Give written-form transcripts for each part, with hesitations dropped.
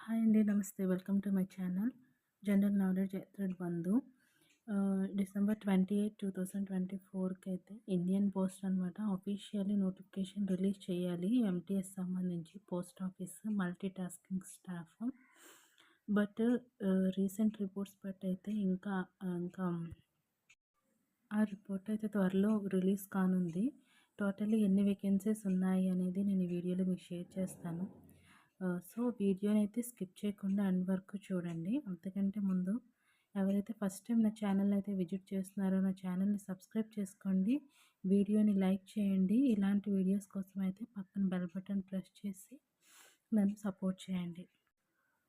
Hi అండి. నమస్తే. Welcome to my channel general knowledge thread Bandhu. December 28, 2024కి అయితే Indian post అనమాట అఫీషియల్లీ నోటిఫికేషన్ రిలీజ్ చేయాలి. ఎంటీఎస్ సంబంధించి post office multi tasking staff. But recent reports బట్టి అయితే ఇంకా ఆ రిపోర్ట్ అయితే త్వరలో రిలీజ్ కానుంది. టోటల్లీ ఎన్ని వేకెన్సీస్ ఉన్నాయి అనేది నేను ఈ వీడియోలో మీకు షేర్ చేస్తాను. సో వీడియోని అయితే స్కిప్ చేయకుండా ఎండ్ వరకు చూడండి. అంతకంటే ముందు ఎవరైతే ఫస్ట్ టైం నా ఛానల్ అయితే విజిట్ చేస్తున్నారో నా ఛానల్ని సబ్స్క్రైబ్ చేసుకోండి, వీడియోని లైక్ చేయండి. ఇలాంటి వీడియోస్ కోసం అయితే పక్కన బెల్ బటన్ ప్రెస్ చేసి నన్ను సపోర్ట్ చేయండి.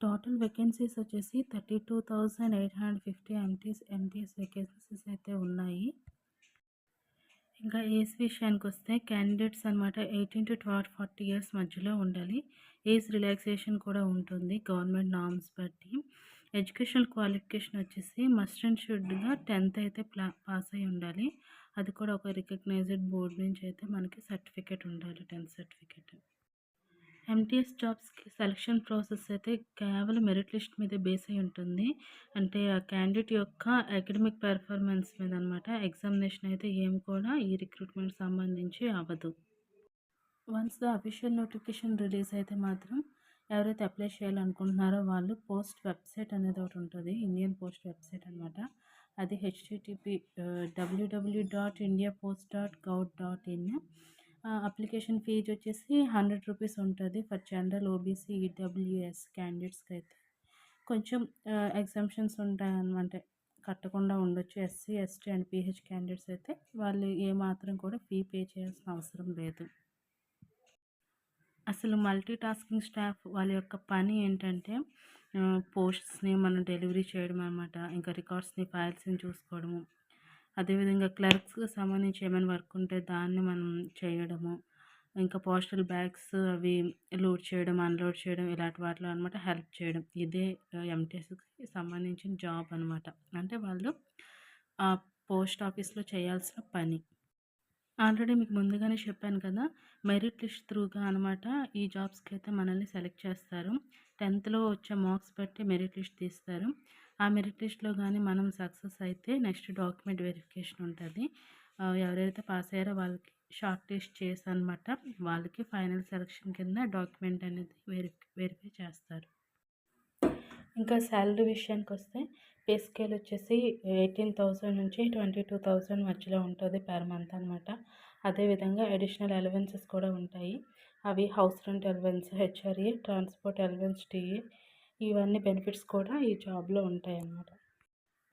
టోటల్ వేకెన్సీస్ వచ్చేసి 32,850 ఎంటీఎస్ వేకెన్సీస్ అయితే ఉన్నాయి. ఇంకా ఏజ్ విషయానికి వస్తే క్యాండిడేట్స్ అనమాట 18 to 40 ఇయర్స్ మధ్యలో ఉండాలి. ఏజ్ రిలాక్సేషన్ కూడా ఉంటుంది గవర్నమెంట్ నార్మ్స్ బట్టి. ఎడ్యుకేషనల్ క్వాలిఫికేషన్ వచ్చేసి మస్ట్ అండ్ షుడ్గా 10th అయితే పాస్ అయి ఉండాలి. అది కూడా ఒక రికగ్నైజ్డ్ బోర్డు నుంచి అయితే మనకి సర్టిఫికేట్ ఉండాలి, 10th సర్టిఫికేట్. ఎంటీఎస్ జాబ్స్కి సెలక్షన్ ప్రాసెస్ అయితే కేవలం మెరిట్ లిస్ట్ మీద బేస్ అయి ఉంటుంది. అంటే ఆ క్యాండిడేట్ యొక్క అకాడమిక్ పెర్ఫార్మెన్స్ మీద అనమాట. ఎగ్జామినేషన్ అయితే ఏమి కూడా ఈ రిక్రూట్మెంట్ సంబంధించి అవ్వదు. Once the official notification release అయితే మాత్రం ఎవరైతే అప్లై చేయాలనుకుంటున్నారో వాళ్ళు పోస్ట్ వెబ్సైట్ అనేది ఒకటి ఉంటుంది, ఇండియన్ పోస్ట్ వెబ్సైట్ అనమాట. అది http://www.indiapost.gov.in. అప్లికేషన్ ఫీజు వచ్చేసి 100 రూపీస్ ఉంటుంది ఫర్ జనరల్, ఓబీసీ, ఈడబ్ల్యూఎస్ క్యాండిడేట్స్కి అయితే. కొంచెం ఎగ్జామ్షన్స్ ఉంటాయన్నమాట, కట్టకుండా ఉండొచ్చు. SC, ST and pH candidates అయితే వాళ్ళు ఏమాత్రం కూడా ఫీ పే చేయాల్సిన అవసరం లేదు. అసలు మల్టీ టాస్కింగ్ స్టాఫ్ వాళ్ళ యొక్క పని ఏంటంటే పోస్ట్స్ని మనం డెలివరీ చేయడం అనమాట. ఇంకా రికార్డ్స్ని, ఫైల్స్ని చూసుకోవడము. అదేవిధంగా క్లర్క్స్కి సంబంధించి ఏమైనా వర్క్ ఉంటే దాన్ని మనం చేయడము. ఇంకా పోస్టల్ బ్యాగ్స్ అవి లోడ్ చేయడం, అన్లోడ్ చేయడం, ఇలాంటి వాటిలో అనమాట హెల్ప్ చేయడం. ఇదే ఎంటీఎస్కి సంబంధించిన జాబ్ అనమాట. అంటే వాళ్ళు ఆ పోస్ట్ ఆఫీస్లో చేయాల్సిన పని. ఆల్రెడీ మీకు ముందుగానే చెప్పాను కదా, మెరిట్ లిస్ట్ త్రూగా అనమాట ఈ జాబ్స్కి అయితే మనల్ని సెలెక్ట్ చేస్తారు. 10thలో వచ్చే మార్క్స్ బట్టి మెరిట్ లిస్ట్ తీస్తారు. ఆ మెరిట్ లిస్ట్లో కానీ మనం సక్సెస్ అయితే నెక్స్ట్ డాక్యుమెంట్ వెరిఫికేషన్ ఉంటుంది. ఎవరైతే పాస్ అయ్యారో వాళ్ళకి షార్ట్ లిస్ట్ చేసి అనమాట వాళ్ళకి ఫైనల్ సెలక్షన్ కింద డాక్యుమెంట్ అనేది వెరిఫై చేస్తారు. ఇంకా శాలరీ విషయానికి వస్తే పే స్కేల్ వచ్చేసి 18,000 నుంచి 22,000 మధ్యలో ఉంటుంది పర్ మంత్ అనమాట. అదేవిధంగా అడిషనల్ అలవెన్సెస్ కూడా ఉంటాయి. అవి house rent allowance, HRA, transport allowance, TA, ఇవన్నీ బెనిఫిట్స్ కూడా ఈ జాబ్లో ఉంటాయి అన్నమాట.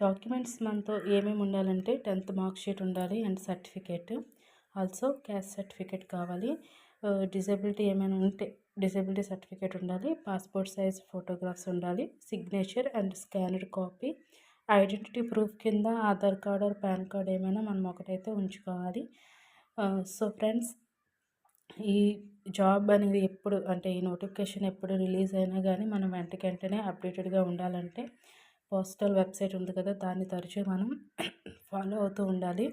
డాక్యుమెంట్స్ మనతో ఏమేమి ఉండాలంటే 10th మార్క్ షీట్ ఉండాలి and certificate, also caste certificate కావాలి. డిజబిలిటీ ఏమైనా ఉంటే డిజబిలిటీ సర్టిఫికేట్ ఉండాలి. పాస్పోర్ట్ సైజ్ ఫోటోగ్రాఫ్స్ ఉండాలి. Signature and scanned copy. Identity proof కింద Aadhaar card or PAN card ఏమైనా మనం ఒకటైతే ఉంచుకోవాలి. సో ఫ్రెండ్స్, ఈ జాబ్ అనేది ఎప్పుడు అంటే ఈ నోటిఫికేషన్ ఎప్పుడు రిలీజ్ అయినా కానీ మనం వెంటనే అప్డేటెడ్గా ఉండాలంటే పోస్టల్ వెబ్సైట్ ఉంది కదా, దాన్ని తరచూ మనం ఫాలో అవుతూ ఉండాలి.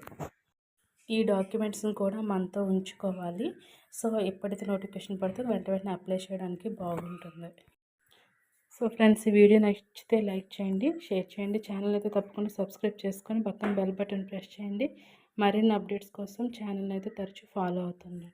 ఈ డాక్యుమెంట్స్ని కూడా మనతో ఉంచుకోవాలి. సో ఎప్పుడైతే నోటిఫికేషన్ పడుతుందో వెంటనే అప్లై చేయడానికి బాగుంటుంది. సో ఫ్రెండ్స్, ఈ వీడియో నచ్చితే లైక్ చేయండి, షేర్ చేయండి. ఛానల్ అయితే తప్పకుండా సబ్స్క్రైబ్ చేసుకొని పక్కన బెల్ బటన్ ప్రెస్ చేయండి. మరిన్ని అప్డేట్స్ కోసం ఛానల్ అయితే తరచూ ఫాలో అవుతుంది.